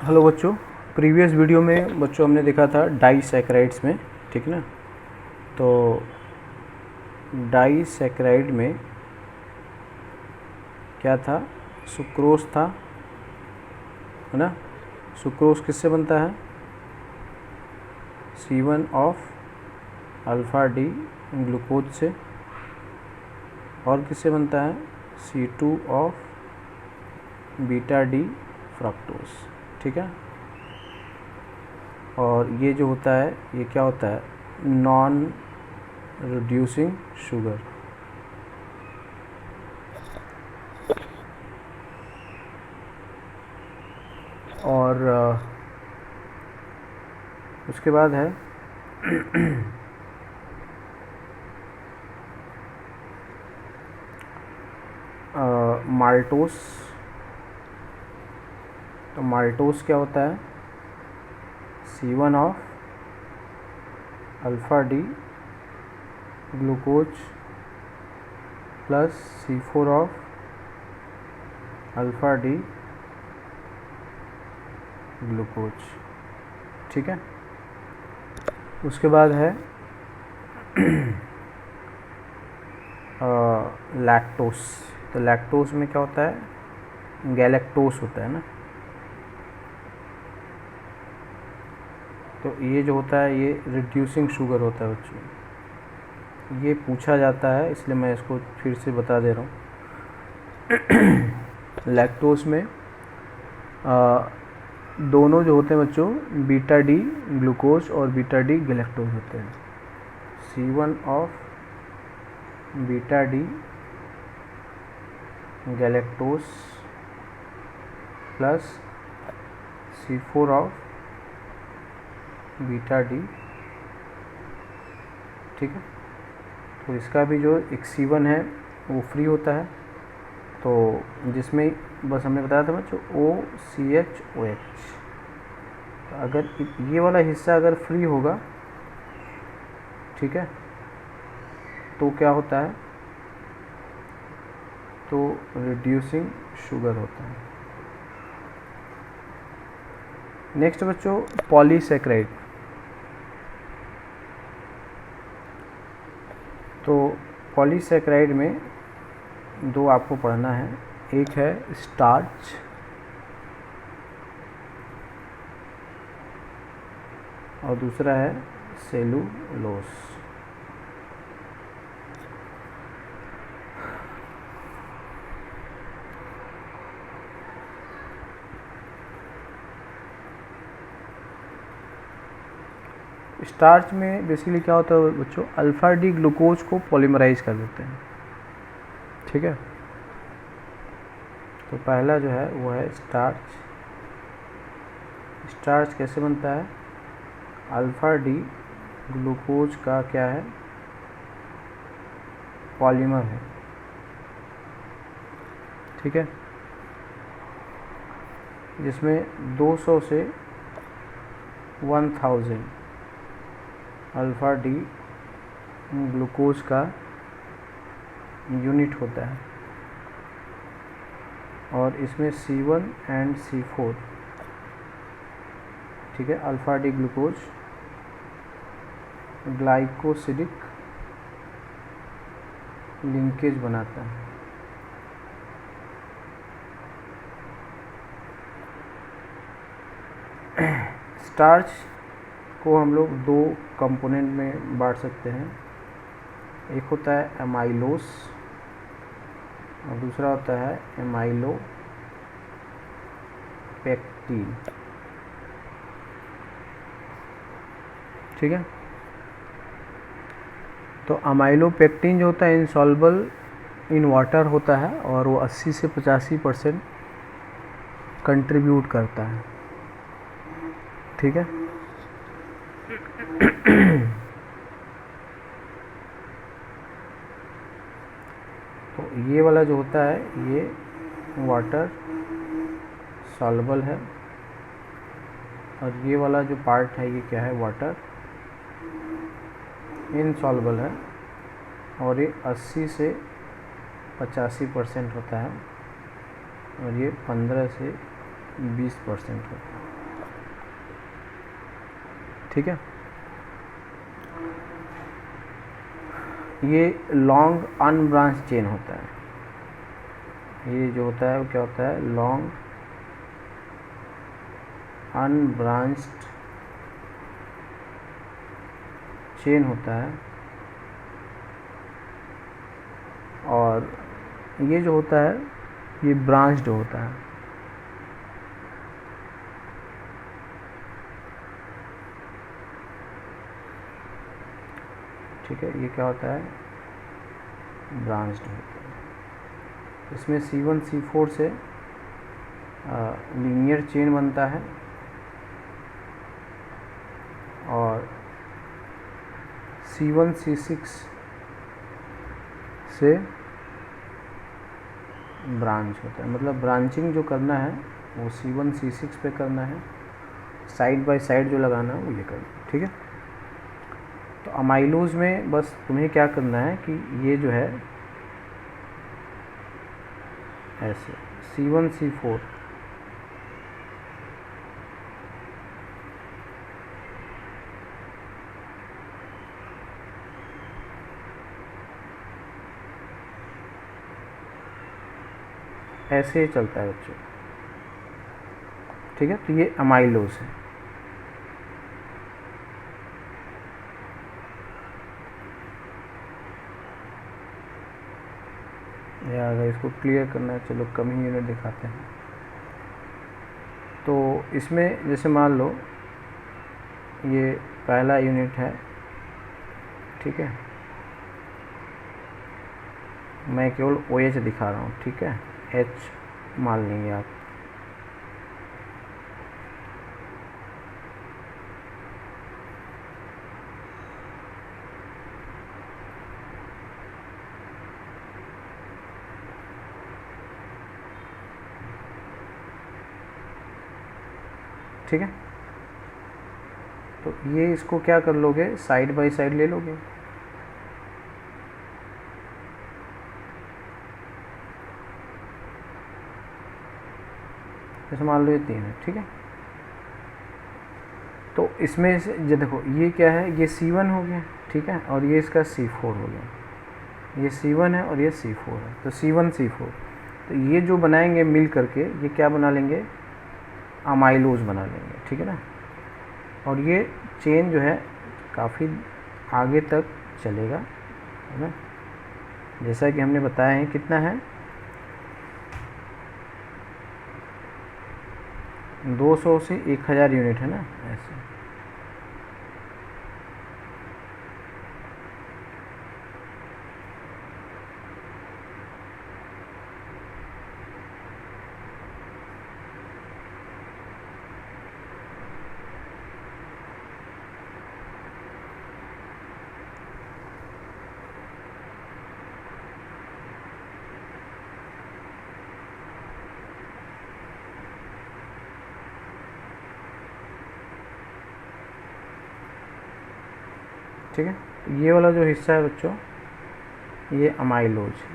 Hello बच्चों, previous video में बच्चों हमने देखा था डाइसैकेराइड्स में, ठीक ना। तो डाइसैकेराइड में क्या था? सुक्रोज था, है ना। सुक्रोज किससे बनता है? C1 of alpha D glucose से। और किससे बनता है? C2 of beta D fructose, ठीक है। और ये जो होता है ये क्या होता है? Non reducing sugar. और उसके बाद है माल्टोस। तो माल्टोस क्या होता है? C1 of alpha D glucose plus C4 of alpha D glucose, ठीक है। उसके बाद है लैक्टोस। तो लैक्टोस में क्या होता है? गैलेक्टोस होता है ना। तो ये जो होता है ये रिड्यूसिंग शुगर होता है बच्चों। ये पूछा जाता है इसलिए मैं इसको फिर से बता दे रहा हूँ। लैक्टोस में दोनों जो होते हैं बच्चों, बीटा डी ग्लूकोज और बीटा डी गैलेक्टोज होते हैं। C1 of beta D galactose plus C4 of beta D, ठीक है। तो इसका भी जो एक C1 है वो फ्री होता है, तो जिसमें बस हमने बताया था बच्चों OCHOH। तो अगर ये वाला हिस्सा अगर फ्री होगा, ठीक है, तो क्या होता है? तो रिड्यूसिंग शुगर होता है। नेक्स्ट बच्चों पॉलीसैकेराइड। तो पॉलीसैकेराइड में दो आपको पढ़ना है। एक है स्टार्च और दूसरा है सेलुलोस। स्टार्च में बेसिकली क्या होता है बच्चों? अल्फ़ा डी ग्लूकोज को पॉलीमराइज कर देते हैं, ठीक है। तो पहला जो है वो है स्टार्च। स्टार्च कैसे बनता है? अल्फ़ा डी ग्लूकोज का क्या है? पॉलीमर है, ठीक है। जिसमें 200 से 1000 अल्फ़ा डी ग्लूकोज का यूनिट होता है। और इसमें C1 एंड C4, ठीक है, alpha D glucose glycosidic linkage बनाता है। स्टार्च को हम लोग दो कंपोनेंट में बांट सकते हैं। एक होता है एमाइलोस और दूसरा होता है एमाइलोपेक्टिन, ठीक है। तो अमाइलोपेक्टिन जो होता है इनसॉल्युबल इन वाटर होता है और वो 80 से 85% कंट्रीब्यूट करता है, ठीक है। तो ये वाला जो होता है ये वाटर सॉल्युबल है और ये वाला जो पार्ट है ये क्या है? वाटर इनसॉल्युबल है और ये 80 से 85% होता है और ये 15 से 20% होता है। ठीक है। ये लॉन्ग अनब्रांच चेन होता है, ये जो होता है वो क्या होता है, लॉन्ग अनब्रांच्ड चेन होता है। और ये जो होता है ये ब्रांच्ड होता है। ठीक है, ये क्या होता है, ब्रांच्ड होता है। इसमें C1 C4 से लीनियर चेन बनता है और C1 C6 से ब्रांच होता है। मतलब ब्रांचिंग जो करना है वो C1 C6 पे करना है, साइड बाय साइड जो लगाना है वो ये करना है। ठीक है, तो अमाइलोज में बस तुम्हें क्या करना है कि ये जो है ऐसे C1 C4 ऐसे ही चलता है बच्चों। ठीक है, तो ये अमाइलोज है। या अगर इसको क्लियर करना है, चलो कम ही यूनिट दिखाते हैं। तो इसमें जैसे मान लो ये पहला यूनिट है, ठीक है, मैं केवल OH दिखा रहा हूँ। ठीक है, H मान लेंगे आप। ठीक है, तो ये इसको क्या कर लोगे, साइड बाय साइड ले लोगे। जैसे मान लो ये 3 है। ठीक है, तो इसमें से ये देखो ये क्या है, ये C1 हो गया। ठीक है, और ये इसका C4 हो गया। ये C1 है और ये C4 है, तो C1 C4। तो ये जो बनाएंगे मिल करके ये क्या बना लेंगे, अमाइलोज बना लेंगे। ठीक है ना, और ये चेन जो है काफ़ी आगे तक चलेगा, है ना। जैसा कि हमने बताया है कितना है, 200 से 1000 यूनिट है ना, ऐसे। ठीक है, ये वाला जो हिस्सा है बच्चों ये अमाइलोज है।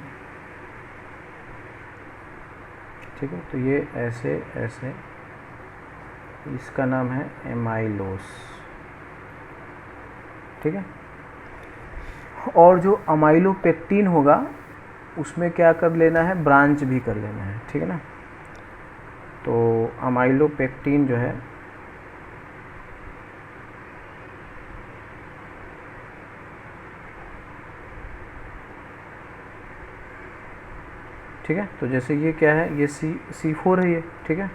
ठीक है, तो ये ऐसे ऐसे, इसका नाम है एमाइलोज। ठीक है, और जो अमाइलोपेक्टिन होगा उसमें क्या कर लेना है, ब्रांच भी कर लेना है। ठीक है ना, तो अमाइलोपेक्टिन जो है ठीक है, तो जैसे ये क्या है, ये C4 है ये। ठीक है,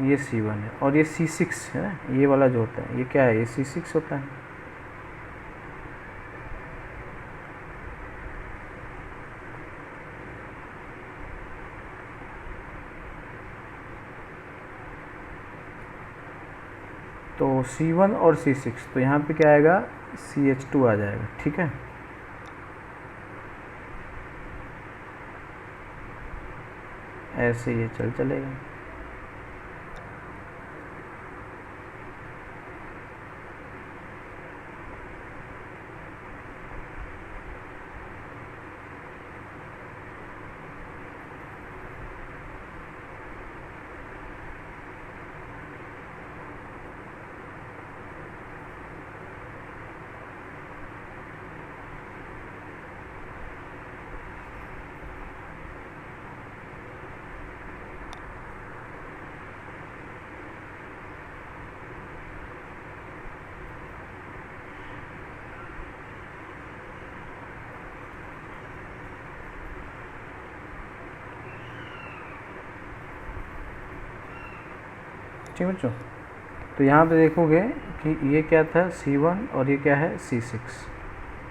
ये C1 है और ये C6 है ना, ये वाला जो होता है ये क्या है, ये C6 होता है। तो C1 और C6, तो यहाँ पे क्या आएगा, CH2 आ जाएगा। ठीक है, ऐसे ये चलेगा। ठीक है बच्चों। तो यहाँ पे देखोगे कि ये क्या था C1 और ये क्या है C6,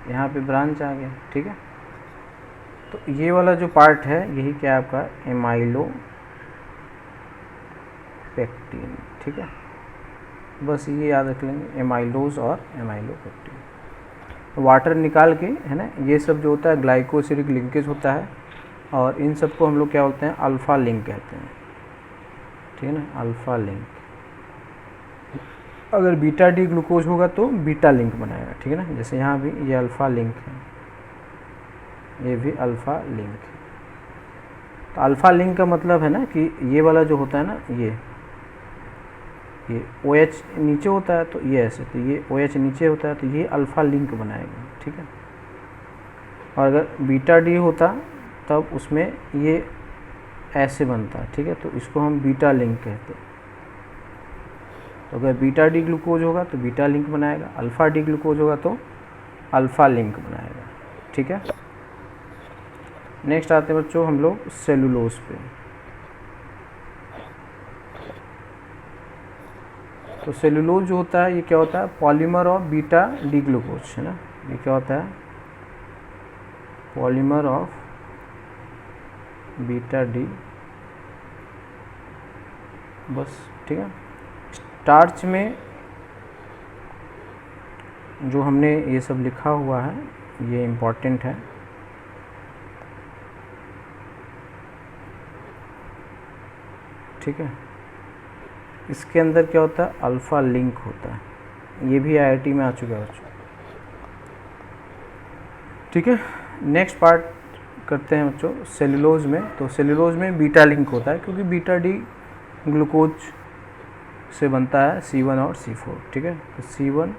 यहाँ पे ब्रांच आ गया। ठीक है, तो ये वाला जो पार्ट है यही क्या है आपका एमाइलोपेक्टिन। ठीक है, बस ये याद रख लेंगे, एमाइलोज और एमाइलोपेक्टिन। वाटर निकाल के है ना, ये सब जो होता है ग्लाइकोसिडिक लिंकेज होता है, और इन सब को हम लोग क्या बोलते हैं अल्फ़ा लिंक कहते हैं। ठीक है ना, अल्फ़ा लिंक। अगर बीटा डी ग्लूकोज होगा तो बीटा लिंक बनाएगा। ठीक है ना, जैसे यहाँ भी ये अल्फ़ा लिंक है, ये भी अल्फ़ा लिंक है। तो अल्फ़ा लिंक का मतलब है ना कि ये वाला जो होता है ना, ये OH नीचे होता है तो ये ऐसे, तो ये OH नीचे होता है तो ये अल्फ़ा लिंक बनाएगा। ठीक है, और अगर बीटा डी होता तब उसमें ये ऐसे बनता है। ठीक है, तो इसको हम बीटा लिंक कहते हैं। तो अगर बीटा डी ग्लूकोज होगा तो बीटा लिंक बनाएगा, अल्फ़ा डी ग्लूकोज होगा तो अल्फ़ा लिंक बनाएगा। ठीक है, नेक्स्ट आते हैं बच्चों हम लोग सेलुलोज पे। तो सेलुलोज जो होता है ये क्या होता है polymer of beta D glucose, है ना। ये क्या होता है पॉलीमर ऑफ बीटा डी, बस। ठीक है, स्टार्च में जो हमने ये सब लिखा हुआ है ये इम्पॉर्टेंट है। ठीक है, इसके अंदर क्या होता है अल्फ़ा लिंक होता है, ये भी IIT में आ चुका है बच्चों। ठीक है, नेक्स्ट पार्ट करते हैं बच्चों सेलुलोज में। तो सेलुलोज में बीटा लिंक होता है क्योंकि बीटा डी ग्लूकोज से बनता है C1 और C4। ठीक है, तो C1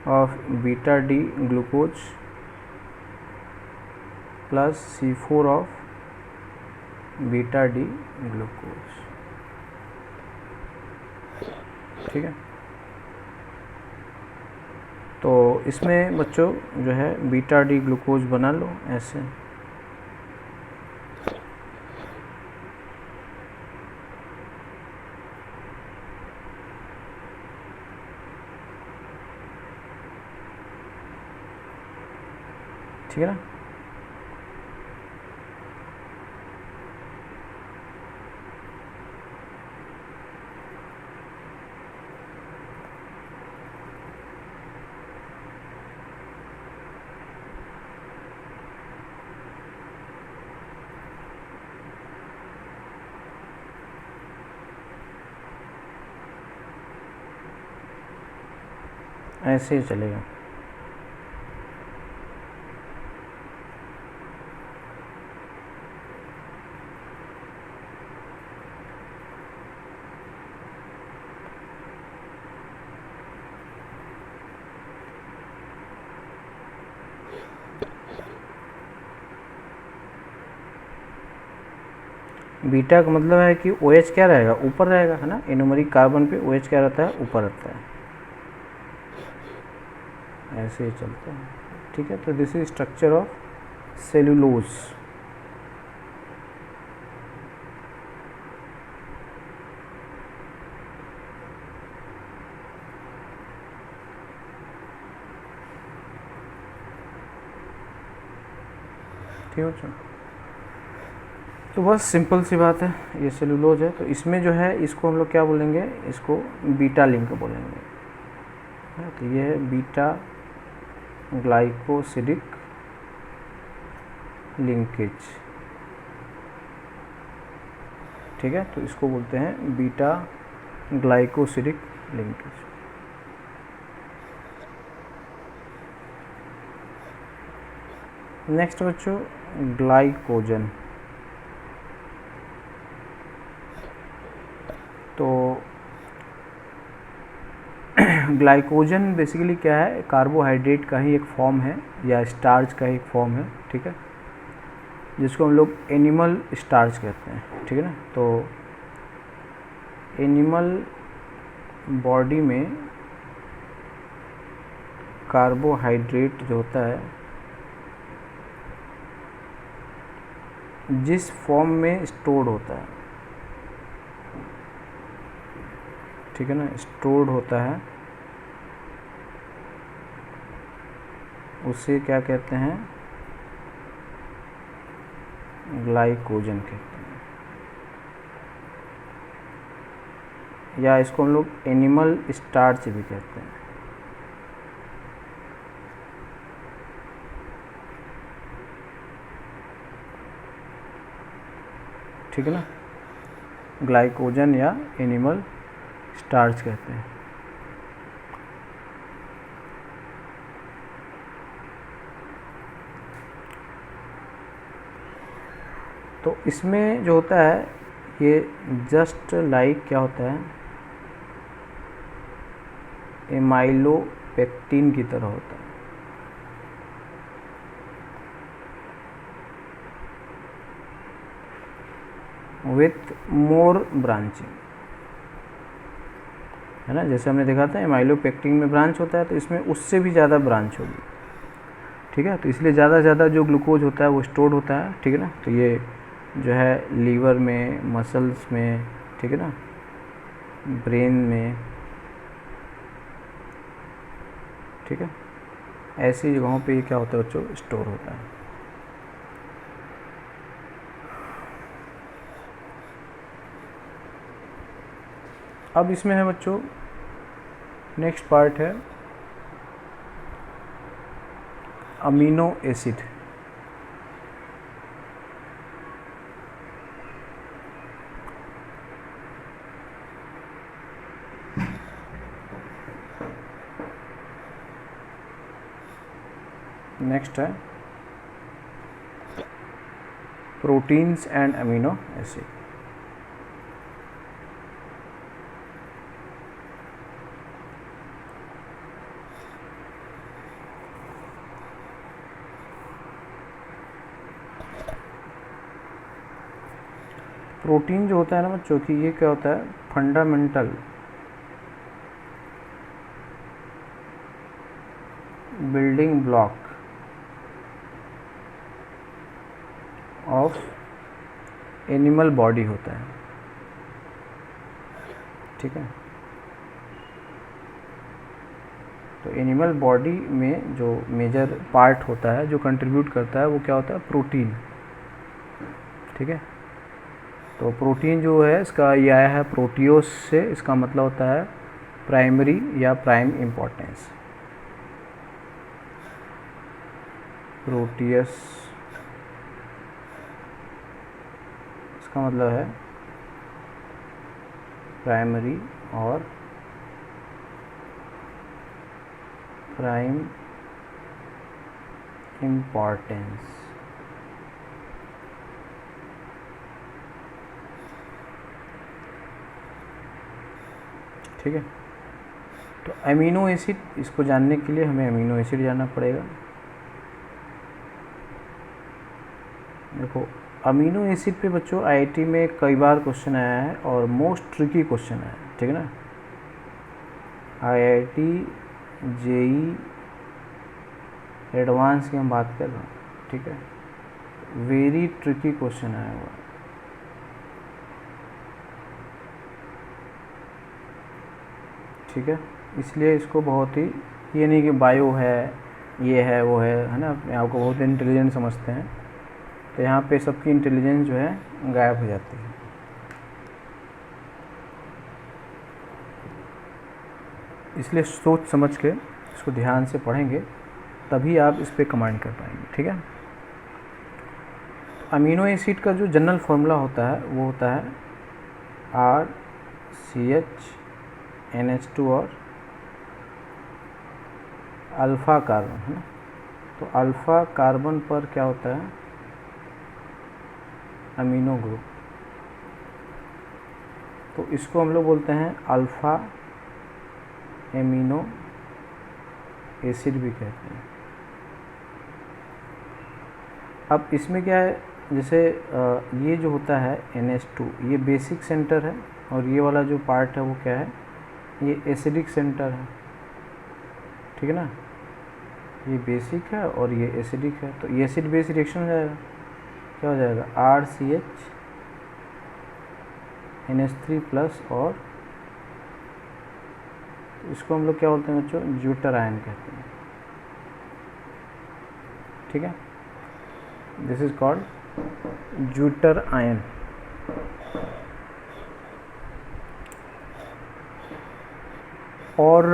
of beta D glucose plus C4 of beta D glucose. ठीक है, तो इसमें बच्चों जो है बीटा डी ग्लूकोज बना लो ऐसे। ठीक है ना, ऐसे ही चलेगा। बीटा का मतलब है कि OH क्या रहेगा ऊपर रहेगा, है ना। एनोमरिक कार्बन पे OH क्या रहता है ऊपर रहता है, ऐसे ही चलता है। ठीक है, तो this is structure of cellulose. ठीक है, तो बस सिंपल सी बात है, ये सेलुलोज है। तो इसमें जो है इसको हम लोग क्या बोलेंगे, इसको बीटा लिंक बोलेंगे। तो ये है बीटा ग्लाइकोसिडिक लिंकेज। ठीक है, तो इसको बोलते हैं बीटा ग्लाइकोसिडिक लिंकेज। नेक्स्ट बच्चों ग्लाइकोजन। तो ग्लाइकोजन बेसिकली क्या है कार्बोहाइड्रेट का ही एक फॉर्म है या स्टार्च का ही एक फॉर्म है। ठीक है, जिसको हम लोग एनिमल स्टार्च कहते हैं। ठीक है ना, तो एनिमल बॉडी में कार्बोहाइड्रेट जो होता है जिस फॉर्म में स्टोर्ड होता है ठीक है ना, स्टोर्ड होता है, उसे क्या कहते हैं, ग्लाइकोजन कहते हैं, या इसको हम लोग एनिमल स्टार्च भी कहते हैं। ठीक है ना, ग्लाइकोजन या एनिमल स्टार्च कहते हैं। तो इसमें जो होता है ये जस्ट लाइक क्या होता है, एमाइलोपेक्टिन की तरह होता है। विथ मोर ब्रांचिंग, है ना, जैसे हमने देखा था एमाइलोपेक्टिन में ब्रांच होता है, तो इसमें उससे भी ज़्यादा ब्रांच होगी। ठीक है, तो इसलिए ज़्यादा से ज़्यादा जो ग्लूकोज होता है वो स्टोर्ड होता है। ठीक है ना, तो ये जो है लीवर में, मसल्स में, ठीक है ना, ब्रेन में, ठीक है, ऐसी जगहों पे ये क्या होता है बच्चों, स्टोर होता है। अब इसमें है बच्चों नेक्स्ट पार्ट है अमीनो एसिड। नेक्स्ट है proteins and amino acid. Protein जो होता है ना बच्चों की, ये क्या होता है, fundamental building block of animal body होता है। ठीक है, तो एनिमल बॉडी में जो मेजर पार्ट होता है, जो कंट्रीब्यूट करता है, वो क्या होता है, प्रोटीन। ठीक है, तो प्रोटीन जो है इसका ये आया है प्रोटियोस से, इसका मतलब होता है प्राइमरी या प्राइम इम्पोर्टेंस। प्रोटियस इसका मतलब है प्राइमरी और प्राइम इम्पोर्टेंस। ठीक है, तो अमीनो एसिड, इसको जानने के लिए हमें अमीनो एसिड जानना पड़ेगा। देखो अमीनो एसिड पे बच्चों आईआईटी में कई बार क्वेश्चन आया है और मोस्ट ट्रिकी क्वेश्चन है। ठीक है ना, आईआईटी जेई एडवांस की हम बात कर रहे हैं। ठीक है, वेरी ट्रिकी क्वेश्चन आया हुआ। ठीक है, इसलिए इसको बहुत ही, ये नहीं कि बायो है, ये है, वो है ना, अपने आप को बहुत इंटेलिजेंट समझते हैं, तो यहाँ पे सबकी इंटेलिजेंस जो है गायब हो जाती है। इसलिए सोच समझ के इसको ध्यान से पढ़ेंगे, तभी आप इस पर कमांड कर पाएंगे। ठीक है, अमीनो एसिड का जो जनरल फॉर्मूला होता है वो होता है RCH और अल्फ़ा कार्बन, है ना। तो अल्फ़ा कार्बन पर क्या होता है, अमीनो ग्रुप, तो इसको हम लोग बोलते हैं अल्फ़ा एमिनो एसिड भी कहते हैं। अब इसमें क्या है, जैसे ये जो होता है NH2, ये बेसिक सेंटर है, और ये वाला जो पार्ट है वो क्या है, ये एसिडिक सेंटर है। ठीक है ना, ये बेसिक है और ये एसिडिक है, तो ये एसिड बेस रिएक्शन हो जाएगा, क्या हो जाएगा, RCH NH3 प्लस और तो इसको हम लोग क्या बोलते हैं बच्चों, ज्यूटर आयन कहते हैं, ठीक है, this is called zwitter ion. और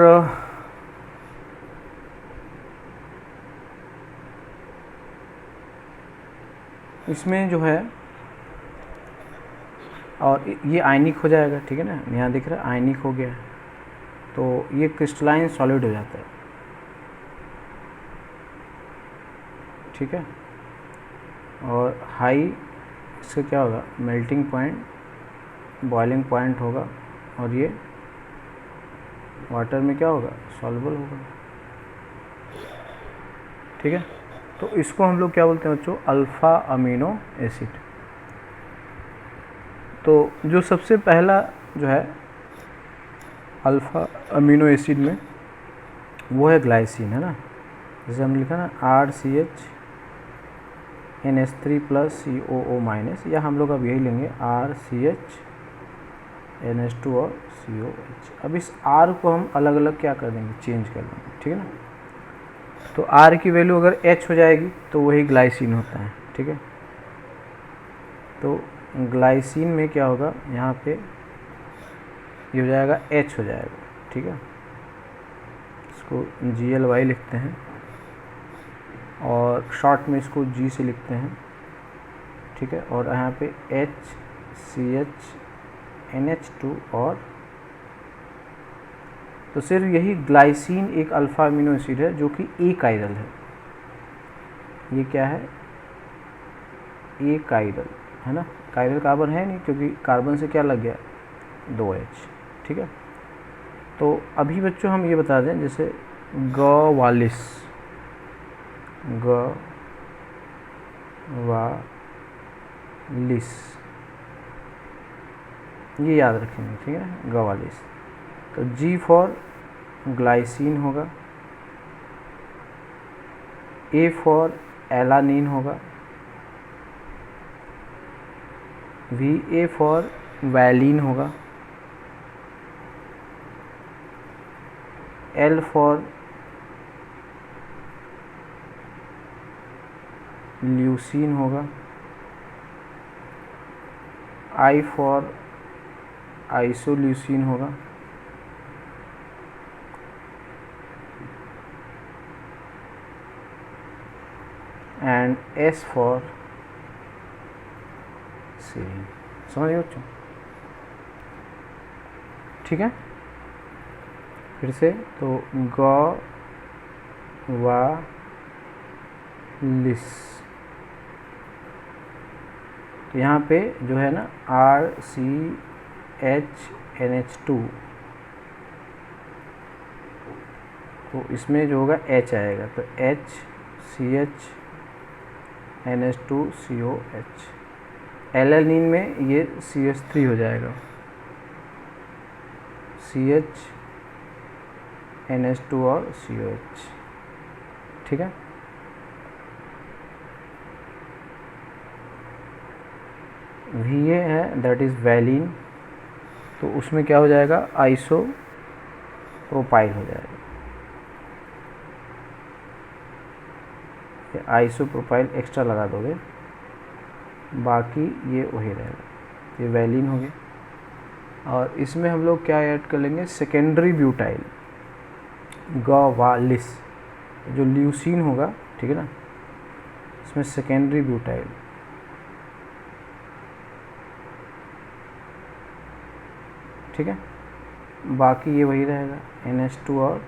इसमें जो है, और ये आयनिक हो जाएगा, ठीक है ना, यहाँ दिख रहा है आयनिक हो गया है, तो ये क्रिस्टलाइन सॉलिड हो जाता है, ठीक है। और हाई इसका क्या होगा, मेल्टिंग पॉइंट, बॉइलिंग पॉइंट होगा, और ये वाटर में क्या होगा, सॉल्युबल होगा, ठीक है। तो इसको हम लोग क्या बोलते हैं बच्चों, अल्फ़ा अमीनो एसिड। तो जो सबसे पहला जो है अल्फ़ा अमीनो एसिड में, वो है ग्लाइसिन, है ना, जैसे हम लिखा ना RCH NH3 + COO-, या हम लोग अब यही लेंगे RCH NH2 और COH। अब इस R को हम अलग अलग क्या कर देंगे, चेंज कर देंगे, ठीक है ना। तो R की वैल्यू अगर H हो जाएगी तो वही ग्लाइसिन होता है, ठीक है। तो ग्लाइसिन में क्या होगा, यहाँ पे ये हो जाएगा H हो जाएगा, ठीक है, इसको GLY लिखते हैं, और शॉर्ट में इसको G से लिखते हैं, ठीक है। और यहाँ पे HCH NH2 और, तो सिर्फ यही ग्लाइसिन एक अल्फ़ा अमीनो एसिड है जो कि ए कायरल है। ये क्या है, ए कायरल, है ना, कायरल कार्बन है नहीं, क्योंकि कार्बन से क्या लग गया, 2H, ठीक है। तो अभी बच्चों हम ये बता दें, जैसे गवालिस, गवालिस, ये याद रखेंगे, ठीक है, गवालिस। तो G फॉर ग्लाइसिन होगा, A फॉर एलानिन होगा, VA फॉर वैलिन होगा, L फॉर ल्यूसीन होगा, I फॉर आइसोल्यूसिन होगा, एंड S फॉर सीरीन। समझ गए बच्चों, ठीक है। फिर से, तो गवालिस, तो यहाँ पे जो है ना RCHNH2, तो इसमें जो होगा H आएगा, तो HCHNH2COH। एलानिन में ये CH3 हो जाएगा, CHNH2 और COH, ठीक है। VA है, दैट इज़ वैलिन, तो उसमें क्या हो जाएगा, आइसोप्रोपाइल हो जाएगा, आइसोप्रोपाइल एक्स्ट्रा लगा दोगे, बाकी ये वही रहेगा, ये वैलिन हो गया। और इसमें हम लोग क्या ऐड कर लेंगे, सेकेंडरी ब्यूटाइल, गवालिस, जो ल्यूसीन होगा, ठीक है ना, इसमें सेकेंडरी ब्यूटाइल, ठीक है, बाकी ये वही रहेगा, NH2 और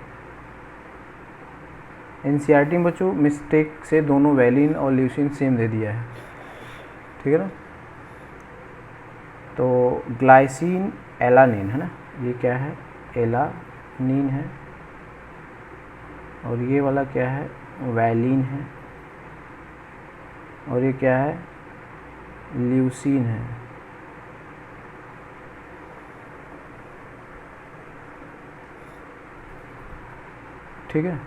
NCERT में बच्चों मिस्टेक से दोनों वैलिन और ल्यूसीन सेम दे दिया है, ठीक है ना। तो ग्लाइसिन एलानिन है ना, ये क्या है, एलानिन है, और ये वाला क्या है, वैलिन है, और ये क्या है, ल्यूसीन है, ठीक है।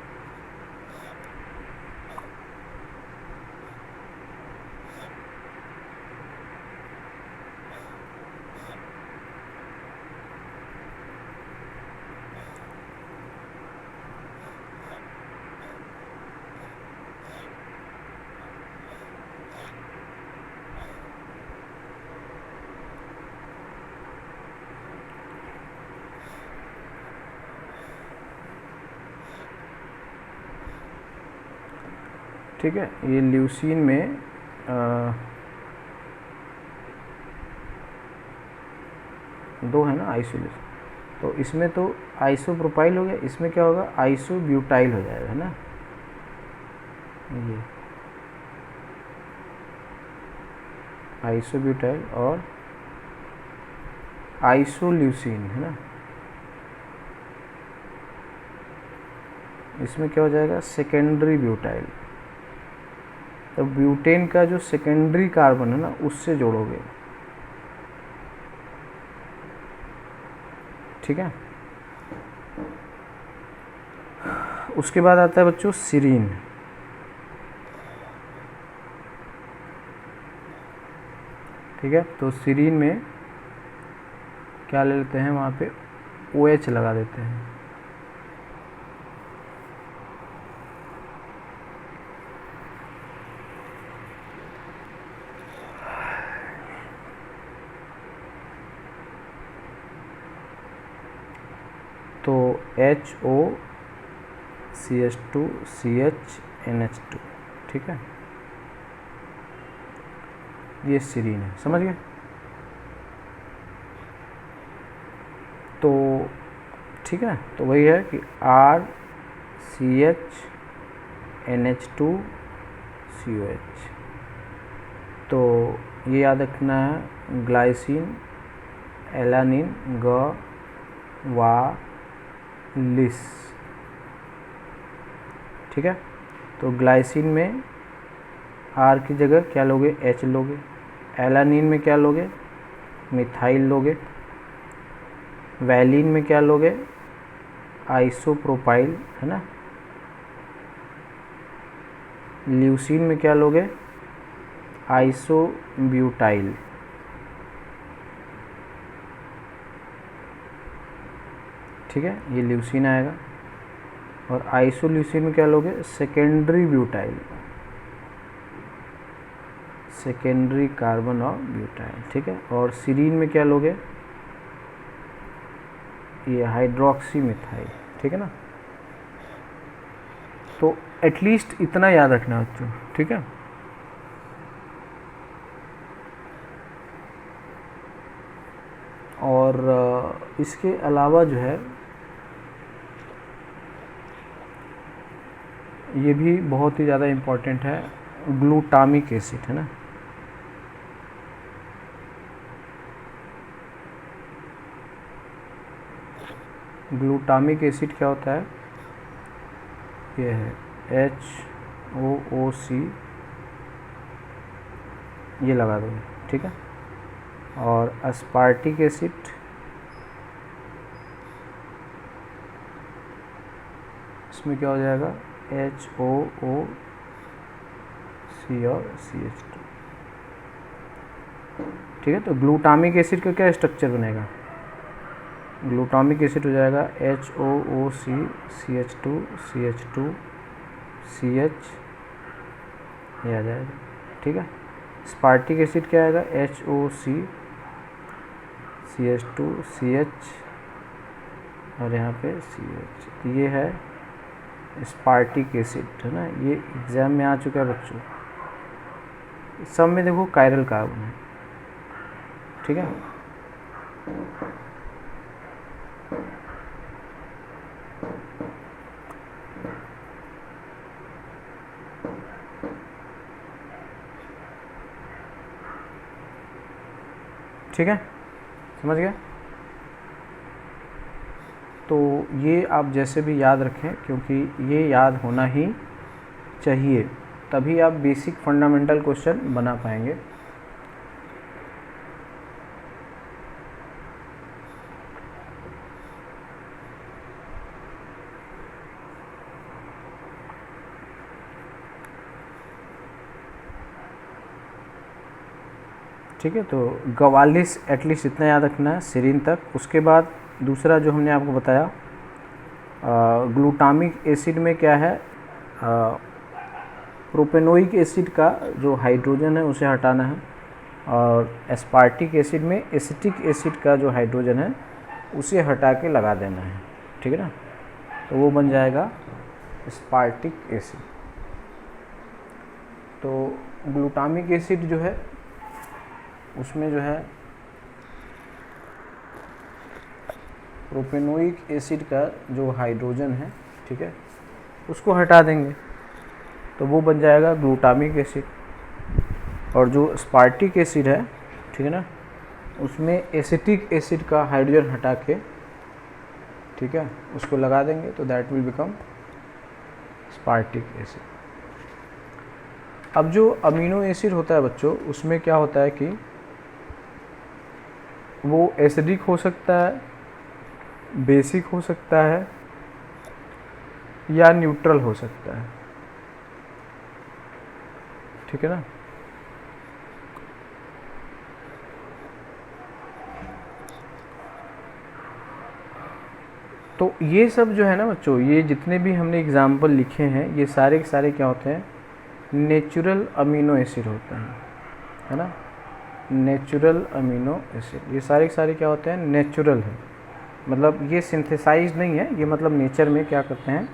ठीक है। ये ल्यूसीन में दो है ना आइसोल्यूसिन, तो इसमें तो आइसोप्रोपाइल हो गया, इसमें क्या होगा, आइसोब्यूटाइल हो जाएगा, है ना। ये आइसोब्यूटाइल और आइसोल्यूसिन, है ना। इसमें क्या हो जाएगा, सेकेंडरी ब्यूटाइल। तो ब्यूटेन का जो सेकेंडरी कार्बन है ना, उससे जोड़ोगे, ठीक है। उसके बाद आता है बच्चों सीरीन। ठीक है, तो सीरीन में क्या ले लेते हैं, वहाँ पे OH लगा देते हैं। तो HOCH2CHNH2, ठीक है, ये सीरीन है, समझ गए। तो ठीक है, तो वही है कि RCHNH2COH। तो ये याद रखना है, ग्लाइसिन, एलानिन, लिस, ठीक है। तो ग्लाइसिन में R की जगह क्या लोगे, H लोगे। एलानिन में क्या लोगे, मिथाइल लोगे। वैलिन में क्या लोगे, आइसोप्रोपाइल, है ना। ल्यूसीन में क्या लोगे, आइसोब्यूटाइल। ठीक है, ये ल्यूसीन आएगा। और आइसोल्यूसीन में क्या लोगे, secondary butyl, secondary carbon of butyl, ठीक है। और सीरीन में क्या लोगे, ये हाइड्रोक्सी मिथाइल, ठीक है ना। तो एटलीस्ट इतना याद रखना बच्चों, ठीक है। और इसके अलावा जो है, ये भी बहुत ही ज़्यादा इम्पोर्टेंट है, ग्लूटामिक एसिड, है ना। ग्लूटामिक एसिड क्या होता है, ये है HOOC, ये लगा दो, ठीक है। और अस्पार्टिक एसिड, इसमें क्या हो जाएगा, HOOC और CH2, ठीक है। तो ग्लूटामिक एसिड का क्या स्ट्रक्चर बनेगा, ग्लूटामिक एसिड हो जाएगा HOOC CH2 CH2 CH, ये आ जाएगा, ठीक है। स्पार्टिक एसिड क्या आएगा, HOC CH2 CH और यहाँ पे CH। तो ये है स्पार्टिक एसिड, है ना। ये एग्जाम में आ चुका है बच्चों। सब में देखो कायरल कार्बन है, ठीक है। ठीक है, समझ गए। तो ये आप जैसे भी याद रखें, क्योंकि ये याद होना ही चाहिए, तभी आप बेसिक फंडामेंटल क्वेश्चन बना पाएंगे। ठीक है, तो 44 एटलीस्ट इतना याद रखना है सीरीन तक। उसके बाद दूसरा जो हमने आपको बताया, ग्लूटामिक एसिड में क्या है, प्रोपेनोइक एसिड का जो हाइड्रोजन है उसे हटाना है, और एस्पार्टिक एसिड में एसिटिक एसिड का जो हाइड्रोजन है उसे हटा के लगा देना है, ठीक है ना। तो वो बन जाएगा एस्पार्टिक एसिड। तो ग्लूटामिक एसिड जो है उसमें जो है प्रोपेनोइक एसिड का जो हाइड्रोजन है, ठीक है, उसको हटा देंगे तो वो बन जाएगा ग्लूटामिक एसिड। और जो स्पार्टिक एसिड है, ठीक है ना, उसमें एसिटिक एसिड का हाइड्रोजन हटा के, ठीक है, उसको लगा देंगे तो दैट विल बिकम स्पार्टिक एसिड। अब जो अमीनो एसिड होता है बच्चों, उसमें क्या होता है कि वो एसिडिक हो सकता है, बेसिक हो सकता है या न्यूट्रल हो सकता है, ठीक है ना। तो ये सब जो है ना बच्चों, ये जितने भी हमने एग्जाम्पल लिखे हैं ये सारे के सारे क्या होते हैं, नेचुरल अमीनो एसिड होते हैं, है ना, नेचुरल अमीनो एसिड। ये सारे के सारे क्या होते हैं, नेचुरल है, मतलब ये सिंथेसाइज नहीं है, ये मतलब नेचर में क्या करते हैं,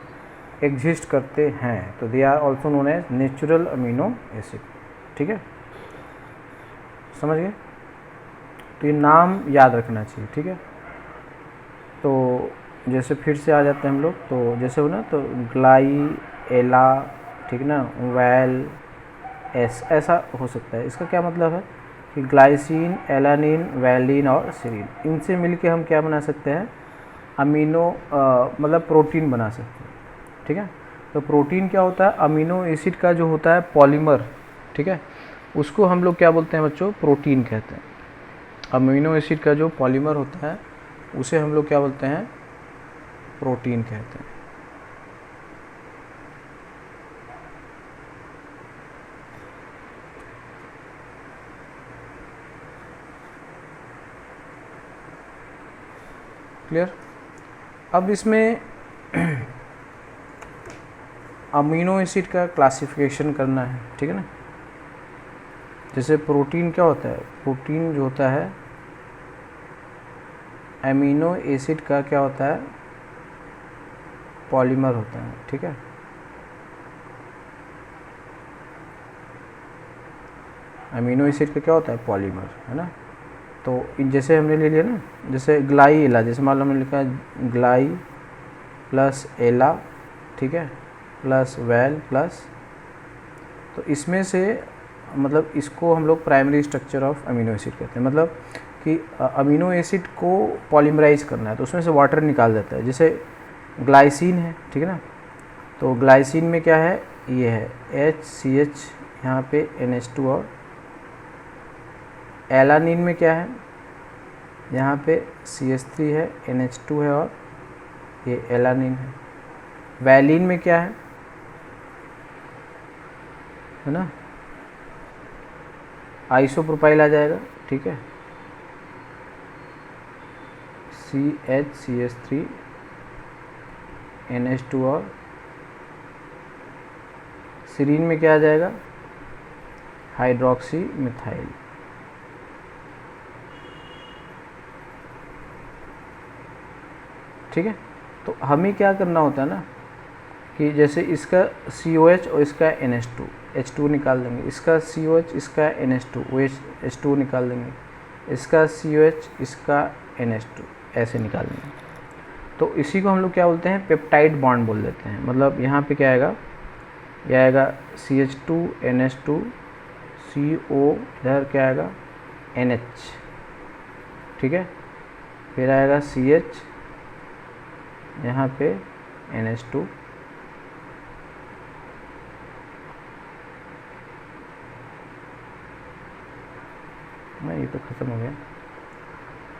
एग्जिस्ट करते हैं, तो they are also known as natural amino acid, ठीक है, समझ गए। तो ये नाम याद रखना चाहिए, ठीक है। तो जैसे फिर से आ जाते हैं हम लोग, तो जैसे हो ना, तो ग्लाई, एला, ठीक ना, वैल, एस, ऐसा हो सकता है। इसका क्या मतलब है कि ग्लाइसिन, एलानिन, वैलिन और सीरीन, इनसे मिलके हम क्या बना सकते हैं, अमीनो मतलब प्रोटीन बना सकते हैं, ठीक है। तो प्रोटीन क्या होता है, अमीनो एसिड का जो होता है पॉलीमर, ठीक है, उसको हम लोग क्या बोलते हैं बच्चों, प्रोटीन कहते हैं। अमीनो एसिड का जो पॉलीमर होता है उसे हम लोग क्या बोलते हैं, प्रोटीन कहते हैं। क्लियर। अब इसमें अमीनो एसिड का क्लासिफिकेशन करना है, ठीक है ना। जैसे प्रोटीन क्या होता है, प्रोटीन जो होता है अमीनो एसिड का क्या होता है, पॉलीमर होता है, ठीक है। अमीनो एसिड का क्या होता है, पॉलीमर, है ना। तो जैसे हमने ले लिया ना, जैसे ग्लाई एला, जैसे मान लो हमने लिखा है ग्लाई प्लस एला, ठीक है, प्लस वैल प्लस, तो इसमें से मतलब इसको हम लोग primary structure of amino acid कहते हैं। मतलब कि अमीनो एसिड को पॉलीमराइज करना है तो उसमें से वाटर निकाल देता है। जैसे ग्लाइसिन है, ठीक है ना, तो ग्लाइसिन में क्या है, ये है HCH, यहाँ पे NH2, और एलानिन में क्या है, यहाँ पे CH3 है, NH2 है और ये एलानिन है। वैलिन में क्या है ना, आइसोप्रोपाइल आ जाएगा, ठीक है, CH3 NH2, और सीरीन में क्या आ जाएगा, हाइड्रोक्सी मिथाइल। ठीक है, तो हमें क्या करना होता है ना कि जैसे इसका COH और इसका NH2, H2 निकाल देंगे, इसका COH, इसका NH2, OH निकाल देंगे, इसका COH, इसका NH2, ऐसे निकाल देंगे। तो इसी को हम लोग क्या बोलते हैं, पेप्टाइड बॉन्ड बोल देते हैं। मतलब यहाँ पे क्या आएगा, यह आएगा CH2 NH2 CO, इधर क्या आएगा NH, ठीक है, फिर आएगा CH, यहाँ पे NH2, ये तो ख़त्म हो गया,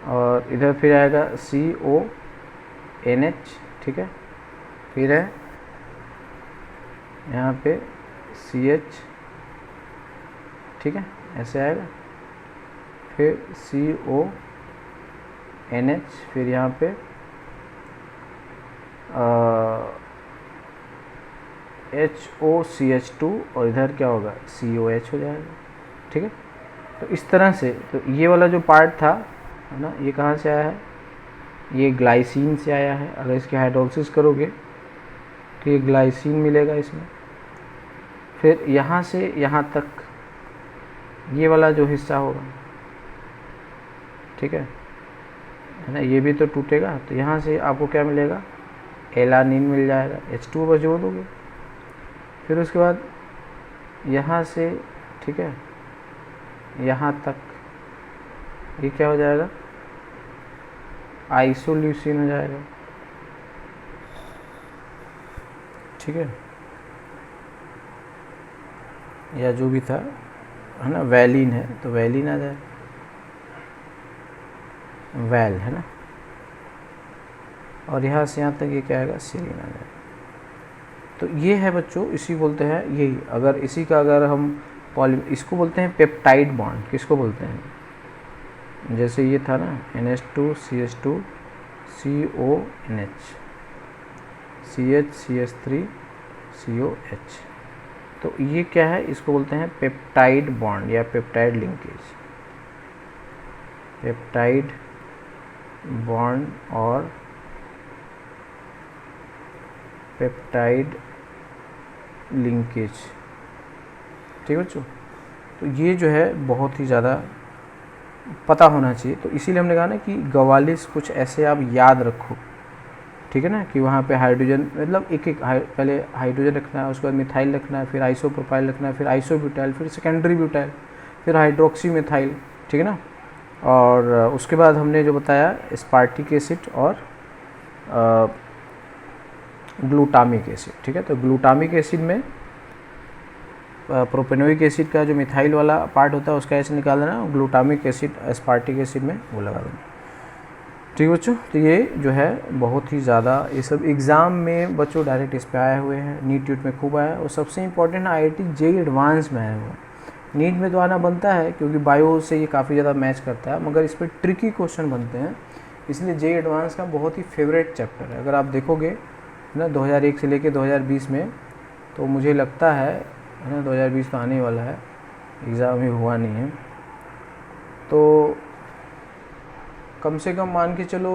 और इधर फिर आएगा CO NH, ठीक है, फिर है यहाँ पे CH, ठीक है, ऐसे आएगा, फिर CO NH, फिर यहाँ पे HOCH2, और इधर क्या होगा COH हो जाएगा। ठीक है, तो इस तरह से, तो ये वाला जो पार्ट था है ना, ये कहाँ से आया है, ये ग्लाइसिन से आया है। अगर इसकी हाइड्रोलिसिस करोगे तो ये ग्लाइसिन मिलेगा इसमें, फिर यहाँ से यहाँ तक ये वाला जो हिस्सा होगा, ठीक है ना, ये भी तो टूटेगा, तो यहाँ से आपको क्या मिलेगा, एलानिन मिल जाएगा, H2 बस जोड़ दोगे। फिर उसके बाद यहाँ से, ठीक है, यहाँ तक ये क्या हो जाएगा, आइसोल्यूसिन हो जाएगा, ठीक है, या जो भी था, है ना, वैलिन है तो वैलिन आ जाएगा, वैल, है ना, और यहाँ से यहाँ तक ये क्या आएगा, सीरीन आ जाएगा। तो ये है बच्चों, इसी बोलते हैं, यही अगर इसी का अगर हम इसको बोलते हैं पेप्टाइड बॉन्ड। किसको बोलते हैं, जैसे ये था ना NH2CH2 CONH CH CH3COH, तो ये क्या है, इसको बोलते हैं पेप्टाइड बॉन्ड या पेप्टाइड लिंकेज, पेप्टाइड बॉन्ड और पेप्टाइड लिंकेज, ठीक है बच्चों। तो ये जो है बहुत ही ज़्यादा पता होना चाहिए, तो इसीलिए हमने कहा ना कि 44 कुछ ऐसे आप याद रखो, ठीक है ना, कि वहाँ पे हाइड्रोजन, मतलब एक एक पहले हाइड्रोजन रखना है, उसके बाद मिथाइल रखना है, फिर आइसोप्रोपाइल रखना है, फिर आइसोब्यूटाइल, फिर सेकेंडरी ब्यूटाइल, फिर हाइड्रोक्सी मिथाइल, ठीक है ना। और उसके बाद हमने जो बताया स्पार्टिक एसिड और ग्लूटामिक एसिड, ठीक है। तो ग्लूटामिक एसिड में प्रोपेनोइक एसिड का जो मिथाइल वाला पार्ट होता है उसका ऐसे निकाल देना, ग्लूटामिक एसिड स्पार्टिक एसिड में वो लगा देना, ठीक बच्चों। तो ये जो है बहुत ही ज़्यादा, ये सब एग्ज़ाम में बच्चों डायरेक्ट इस पे आए हुए हैं, नीट यूट में खूब आया है, और सबसे इम्पोर्टेंट IIT JEE एडवांस में आया हुआ है। नीट में तो आना बनता है क्योंकि बायो से ये काफ़ी ज़्यादा मैच करता है, मगर इस पर ट्रिकी क्वेश्चन बनते हैं, इसलिए JEE एडवांस का बहुत ही फेवरेट चैप्टर है। अगर आप देखोगे ना 2001 से लेके 2020 में, तो मुझे लगता है ना 2020 तो आने वाला है, एग्ज़ाम ही हुआ नहीं है, तो कम से कम मान के चलो,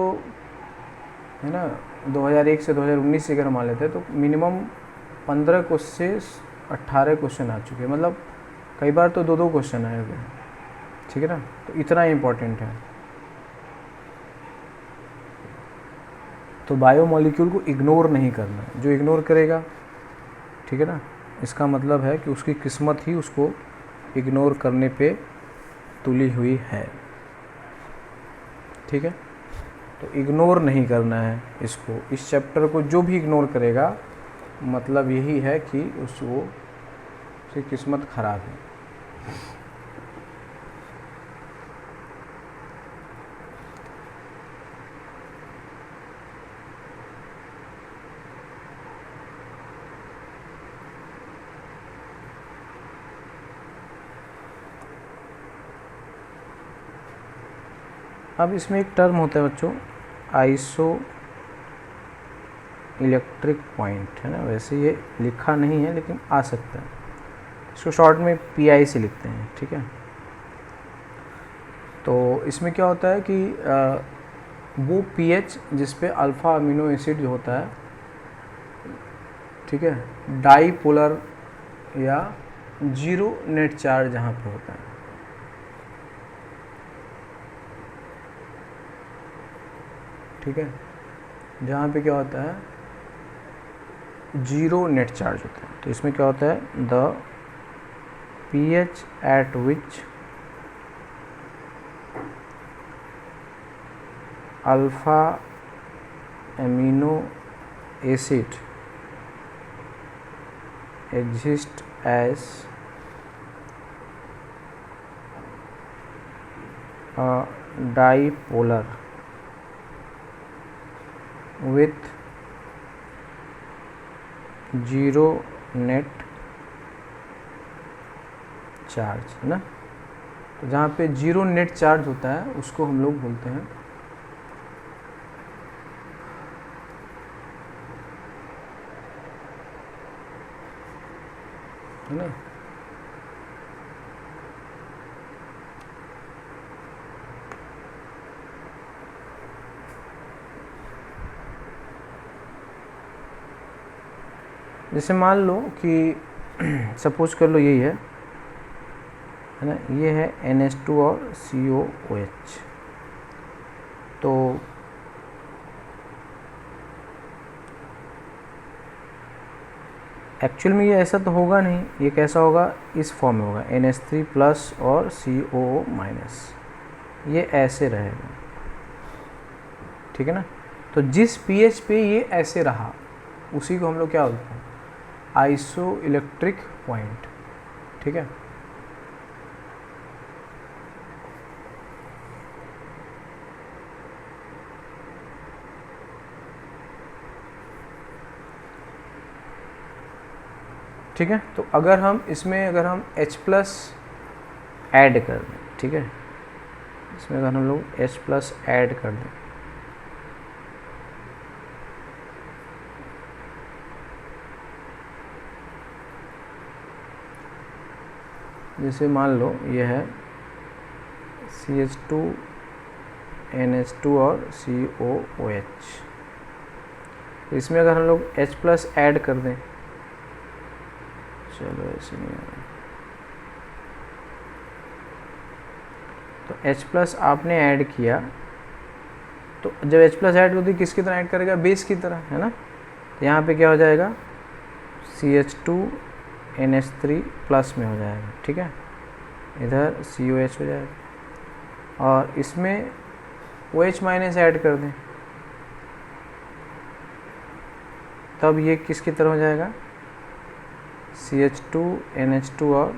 है ना, 2001 से 2019 से अगर मान लेते हैं तो मिनिमम 15 से 18 क्वेश्चन आ चुके हैं, मतलब कई बार तो 2-2 क्वेश्चन आए हुए हैं, ठीक है ना। तो इतना इम्पोर्टेंट है। तो बायोमोलिक्यूल को इग्नोर नहीं करना है, जो इग्नोर करेगा, ठीक है ना, इसका मतलब है कि उसकी किस्मत ही उसको इग्नोर करने पे तुली हुई है, ठीक है। तो इग्नोर नहीं करना है इसको, इस चैप्टर को जो भी इग्नोर करेगा मतलब यही है कि उसकी किस्मत ख़राब है। अब इसमें एक टर्म होता है बच्चों, आइसो इलेक्ट्रिक पॉइंट, है ना, वैसे ये लिखा नहीं है लेकिन आ सकता है, इसको शॉर्ट में PI से लिखते हैं, ठीक है। तो इसमें क्या होता है कि वो pH जिस पे अल्फ़ा अमीनो एसिड जो होता है, ठीक है, डाईपोलर या जीरो नेट चार्ज जहाँ पे होता है, ठीक है, जहाँ पे क्या होता है, जीरो नेट चार्ज होता है। तो इसमें क्या होता है, the pH at which alpha amino acid exist as a dipolar with zero net charge, है ना। तो जहाँ पे जीरो नेट चार्ज होता है उसको हम लोग बोलते हैं, है ना, जैसे मान लो कि सपोज कर लो यही है ना, ये है NH2 और COOH। तो एक्चुअल में ये ऐसा तो होगा नहीं, ये कैसा होगा, इस फॉर्म में होगा NH3 प्लस और COO माइनस, ये ऐसे रहेगा, ठीक है ना। तो जिस pH पे ये ऐसे रहा उसी को हम लोग क्या बोलते हैं, आइसो इलेक्ट्रिक पॉइंट, ठीक है। ठीक है, तो अगर हम इसमें H प्लस ऐड कर दें, ठीक है, इसमें अगर हम लोग H प्लस ऐड कर दें, जैसे मान लो ये है CH2 NH2 और COOH, इसमें अगर हम लोग H प्लस ऐड कर दें, चलो ऐसे नहीं आ रहा, तो H प्लस आपने ऐड किया, तो जब H प्लस ऐड होती है किसकी तरह ऐड करेगा, बेस की तरह, है ना। तो यहाँ पे क्या हो जाएगा, CH2 NH3 प्लस में हो जाएगा, ठीक है, इधर COH हो जाएगा, और इसमें OH माइनस ऐड कर दें, तब ये किसकी तरह हो जाएगा, CH2 NH2 और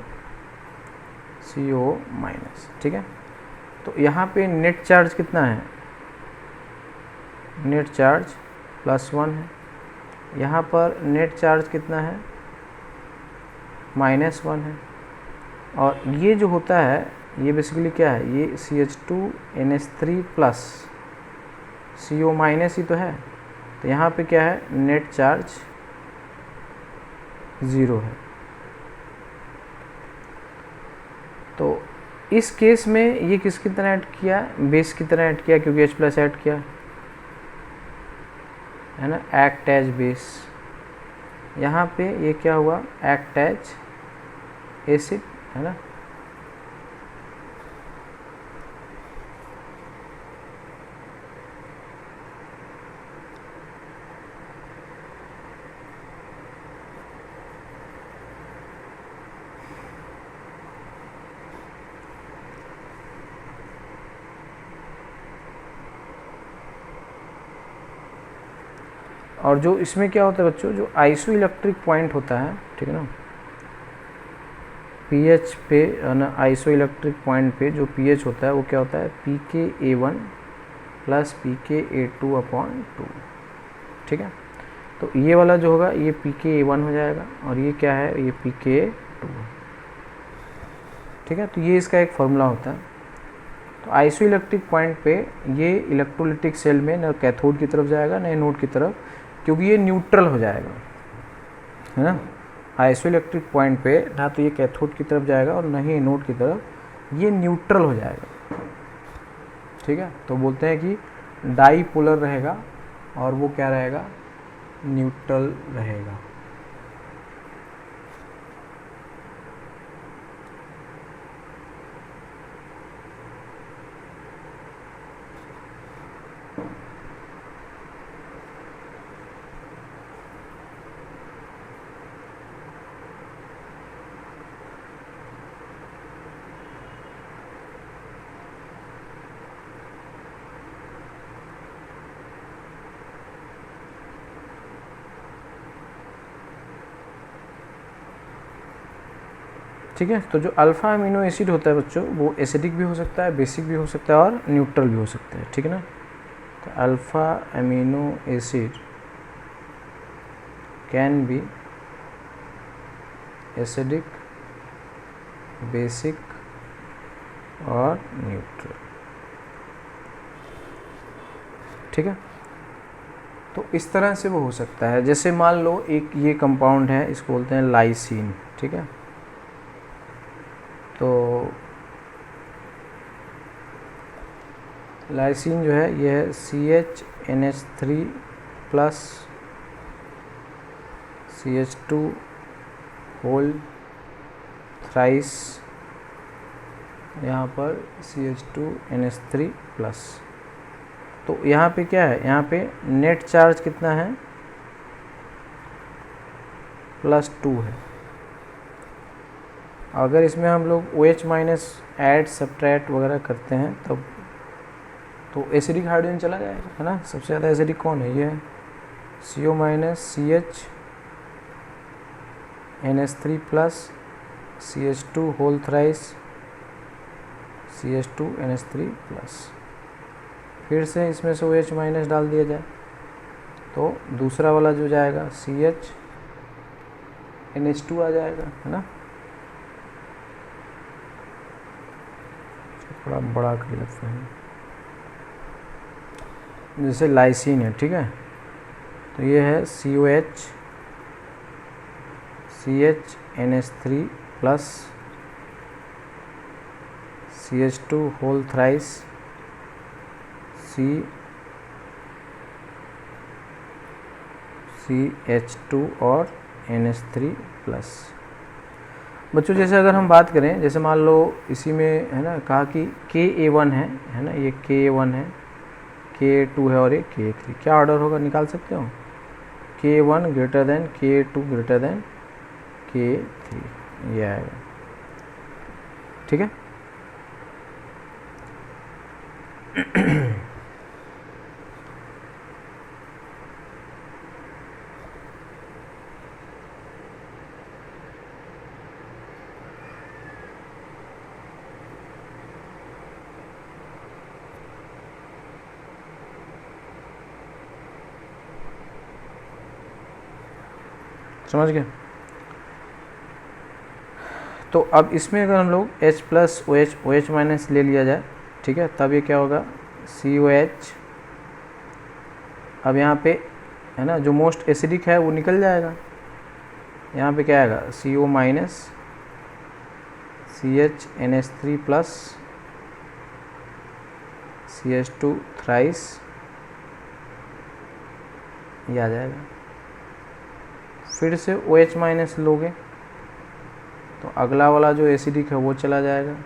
CO माइनस, ठीक है। तो यहाँ पे नेट चार्ज कितना है, नेट चार्ज +1 है, यहाँ पर नेट चार्ज कितना है, -1 है, और ये जो होता है ये बेसिकली क्या है, ये CH2 NH3 plus CO minus ही तो है, तो यहाँ पे क्या है, नेट चार्ज 0 है। तो इस केस में ये किसकी तरह ऐड किया, बेस की तरह ऐड किया, क्योंकि H प्लस ऐड किया है ना, एक्ट एज बेस। यहाँ पे ये क्या हुआ, एक्ट एज एसिड, है ना। और जो इसमें क्या होता है बच्चों, जो आइसो इलेक्ट्रिक पॉइंट होता है, ठीक है ना, pH पे ना, आइसो इलेक्ट्रिक पॉइंट पे जो pH होता है वो क्या होता है, pKa1 प्लस pKa2/2, ठीक है। तो ये वाला जो होगा ये pKa1 हो जाएगा, और ये क्या है, ये pKa2, ठीक है। तो ये इसका एक फॉर्मूला होता है। तो आइसो इलेक्ट्रिक पॉइंट पे ये इलेक्ट्रोलिटिक सेल में न कैथोड की तरफ जाएगा न एनोड की तरफ, क्योंकि ये न्यूट्रल हो जाएगा, है ना। आइसो इलेक्ट्रिक पॉइंट पे ना तो ये कैथोड की तरफ जाएगा और ना ही एनोड की तरफ, ये न्यूट्रल हो जाएगा, ठीक है। तो बोलते हैं कि डाईपोलर रहेगा और वो क्या रहेगा, न्यूट्रल रहेगा। ठीक है, तो जो अल्फ़ा अमीनो एसिड होता है बच्चों, वो एसिडिक भी हो सकता है, बेसिक भी हो सकता है और न्यूट्रल भी हो सकता है, ठीक है ना। तो alpha amino acid can be acidic, basic और न्यूट्रल, ठीक है। तो इस तरह से वो हो सकता है। जैसे मान लो एक ये कंपाउंड है, इसको बोलते हैं लाइसिन, ठीक है। तो लाइसिन जो है ये है CHNH3 plus CH2 whole thrice यहाँ पर CH2NH3 प्लस। तो यहाँ पे क्या है, यहाँ पे नेट चार्ज कितना है, +2 है। अगर इसमें हम लोग OH माइनस ऐड सब्ट्रैक्ट वगैरह करते हैं तब तो एसिडिक हाइड्रोजन चला जाएगा, है ना। सबसे ज़्यादा एसिडिक कौन है, ये है CO minus CH NH3 plus CH2 whole thrice CH2NH3 plus. फिर से इसमें से OH माइनस डाल दिया जाए तो दूसरा वाला जो जाएगा CH NH2 आ जाएगा, है ना। थोड़ा बड़ा कर लेते हैं, जैसे लाइसिन है, ठीक है। तो ये है CHNH3 plus CH2 whole thrice CH2 और NH3 प्लस। बच्चों जैसे अगर हम बात करें, जैसे मान लो इसी में है ना कहा कि Ka1 है ना, ये Ka1 है, Ka2 है और ये Ka3, क्या ऑर्डर होगा निकाल सकते हो, Ka1 greater than Ka2 greater than Ka3, ये आएगा, ठीक है। समझ गए। तो अब इसमें अगर हम लोग H प्लस OH माइनस ले लिया जाए, ठीक है, तब ये क्या होगा COH। अब यहाँ पे है ना जो मोस्ट एसिडिक है वो निकल जाएगा, यहाँ पे क्या आएगा CO minus CHNH3 plus CH2 thrice, ये आ जाएगा। फिर से OH माइनस लोगे तो अगला वाला जो एसिडिक है वो चला जाएगा,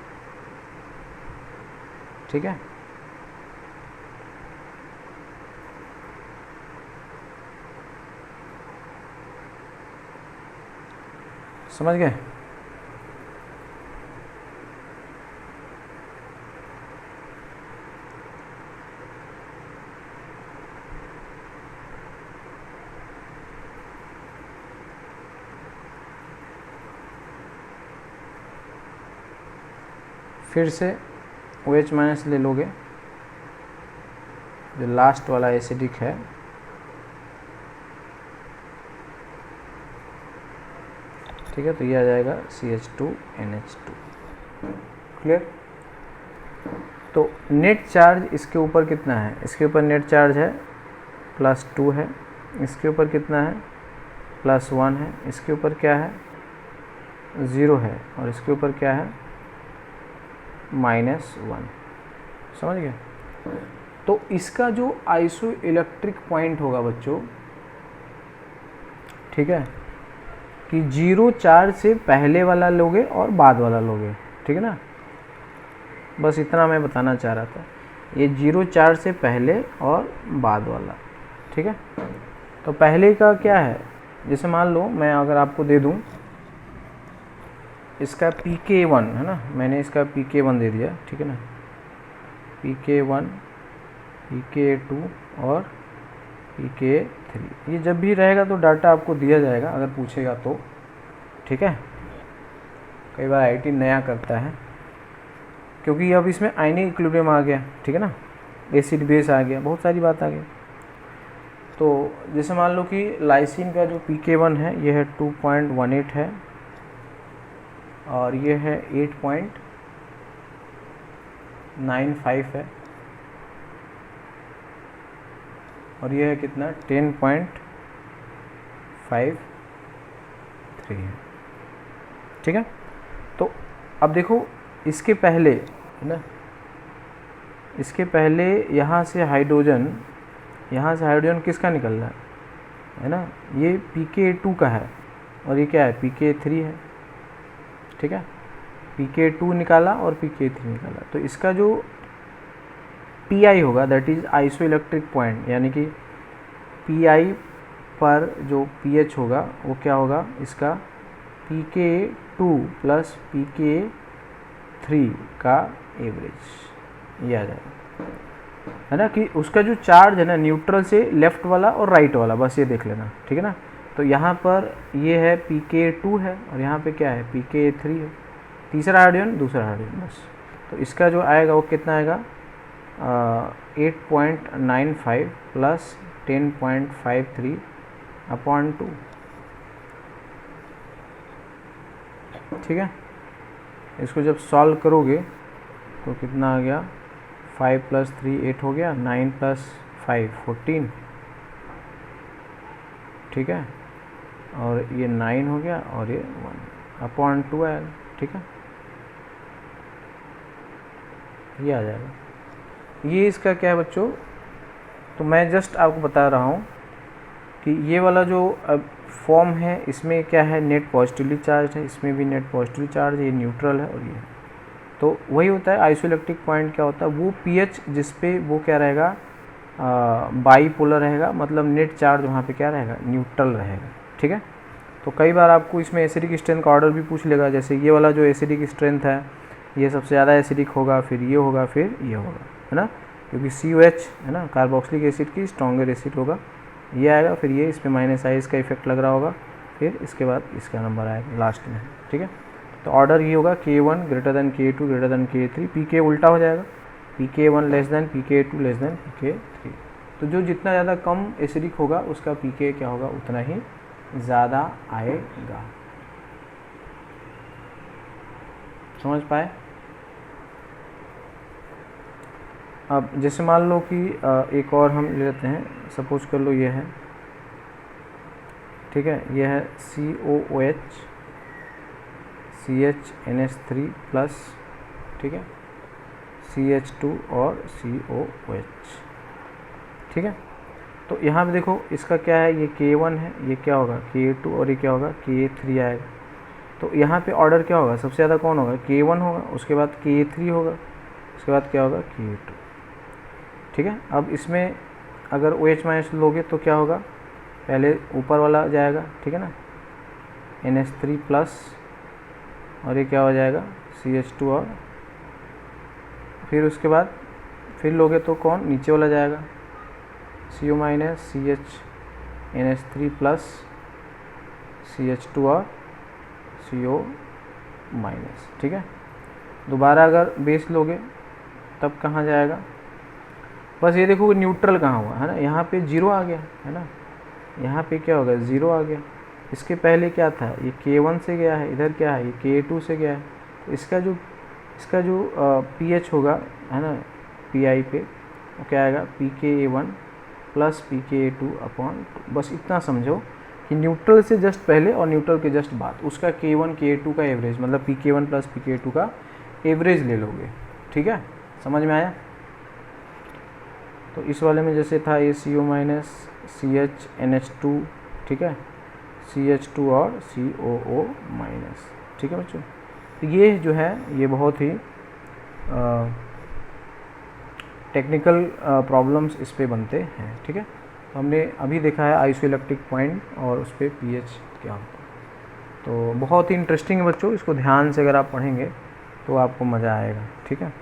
ठीक है। समझ गए। फिर से OH माइनस ले लोगे, जो लास्ट वाला एसिडिक है, ठीक है, तो ये आ जाएगा CH2NH2, क्लियर। तो नेट चार्ज इसके ऊपर कितना है, इसके ऊपर नेट चार्ज है +2 है, इसके ऊपर कितना है +1 है, इसके ऊपर क्या है 0 है और इसके ऊपर क्या है -1। समझ गए। तो इसका जो आइसो इलेक्ट्रिक पॉइंट होगा बच्चों, ठीक है, कि 0 चार्ज से पहले वाला लोगे और बाद वाला लोगे, ठीक है ना। बस इतना मैं बताना चाह रहा था, ये 0 चार्ज से पहले और बाद वाला, ठीक है। तो पहले का क्या है, जैसे मान लो मैं अगर आपको दे दूं इसका pK1 है ना, मैंने इसका pK1 दे दिया, ठीक है ना, pK1 pK2 और pK3, ये जब भी रहेगा तो डाटा आपको दिया जाएगा अगर पूछेगा तो, ठीक है। कई बार IIT नया करता है क्योंकि अब इसमें आयनिक इक्विलिब्रियम आ गया, ठीक है ना, एसिड बेस आ गया, बहुत सारी बात आ गई। तो जैसे मान लो कि लाइसिन का जो pK1 है ये है 2.18 है और ये है 8.95 है और ये है कितना 10.53 है, ठीक है। तो अब देखो इसके पहले है ना, इसके पहले यहाँ से हाइड्रोजन किसका निकल रहा है ना, ये pK2 का है, और ये क्या है, pK3 है, ठीक है। pK2 निकाला और pK3 निकाला, तो इसका जो PI होगा दैट इज आइसोइलेक्ट्रिक पॉइंट, यानी कि PI पर जो pH होगा वो क्या होगा, इसका pK2 प्लस pK3 का एवरेज, ये आ जाएगा, है ना। कि उसका जो चार्ज है ना न्यूट्रल से लेफ्ट वाला और राइट वाला, बस ये देख लेना, ठीक है ना। तो यहाँ पर ये है pK2 है और यहाँ पे क्या है, pK3 है, तीसरा हाइड्रोजन दूसरा हाइड्रोजन, बस। तो इसका जो आएगा वो कितना आएगा, 8.95 प्लस 10.53 अपॉन 2, ठीक है। इसको जब सॉल्व करोगे तो कितना आ गया, 5 प्लस 3 8 हो गया, 9 प्लस 5 14, ठीक है, और ये 9 हो गया और ये 1 अपॉन 2 आएगा, ठीक है, ये आ जाएगा। ये इसका क्या है बच्चों, तो मैं जस्ट आपको बता रहा हूँ कि ये वाला जो फॉर्म है इसमें क्या है, नेट पॉजिटिवली चार्ज है, इसमें भी नेट पॉजिटिवली चार्ज है, ये न्यूट्रल है और ये, तो वही होता है आइसोइलेक्ट्रिक पॉइंट। क्या होता है, वो पीएच जिस पे वो क्या रहेगा, बाईपोलर रहेगा, मतलब नेट चार्ज वहाँ पे क्या रहेगा, न्यूट्रल रहेगा, ठीक है। तो कई बार आपको इसमें एसिडिक स्ट्रेंथ का ऑर्डर भी पूछ लेगा, जैसे ये वाला जो एसिडिक स्ट्रेंथ है ये सबसे ज़्यादा एसिडिक होगा, फिर ये होगा, फिर ये होगा, है ना, क्योंकि COH है ना कार्बोक्सिलिक एसिड की स्ट्रॉन्गर एसिड होगा, ये आएगा, फिर ये इसमें -I का इफेक्ट लग रहा होगा, फिर इसके बाद इसका नंबर आएगा लास्ट में, ठीक है। तो ऑर्डर ये होगा K1 greater than K2 greater than K3, PK उल्टा हो जाएगा, PK1 less than PK2 less than PK3। तो जो जितना ज़्यादा कम एसिडिक होगा उसका PK क्या होगा, उतना ही ज़्यादा आएगा। समझ पाए। अब जैसे मान लो कि एक और हम ले लेते हैं, सपोज कर लो ये है, ठीक है, ये है COOH CHNH3 प्लस, ठीक है, CH2 और COOH, ठीक है। तो यहाँ पे देखो इसका क्या है, ये K1 है, ये क्या होगा K2 और ये क्या होगा K3 आएगा। तो यहाँ पे ऑर्डर क्या होगा, सबसे ज़्यादा कौन होगा, K1 होगा, उसके बाद K3 होगा, उसके बाद क्या होगा K2, ठीक है। अब इसमें अगर OH माइनस लोगे तो क्या होगा, पहले ऊपर वाला जाएगा, ठीक है ना, NH3 प्लस और ये क्या हो जाएगा CH2, और फिर उसके बाद फिर लोगे तो कौन नीचे वाला जाएगा, CO minus NH3 plus CH2 और CO माइनस, ठीक है। दोबारा अगर बेस लोगे तब कहाँ जाएगा, बस ये देखो न्यूट्रल कहाँ हुआ है ना, यहाँ पे 0 आ गया है ना, यहाँ पे क्या होगा 0 आ गया। इसके पहले क्या था, ये K1 से गया है, इधर क्या है ये K2 से गया है, तो इसका जो pH होगा है ना PI पे, वो क्या आएगा pKa1 प्लस pKa2 अपॉन 2। बस इतना समझो कि न्यूट्रल से जस्ट पहले और न्यूट्रल के जस्ट बाद उसका K1 K2 का एवरेज, मतलब pK1 प्लस pK2 का एवरेज ले लोगे, ठीक है, समझ में आया। तो इस वाले में जैसे था ये CO माइनस CHNH2, ठीक है, CH2 और COO माइनस, ठीक है बच्चों। तो ये जो है ये बहुत ही टेक्निकल प्रॉब्लम्स इस पे बनते हैं, ठीक है। तो हमने अभी देखा है आइसोइलेक्ट्रिक पॉइंट और उस पर pH क्या होता है। तो बहुत ही इंटरेस्टिंग है बच्चों, इसको ध्यान से अगर आप पढ़ेंगे तो आपको मज़ा आएगा, ठीक है।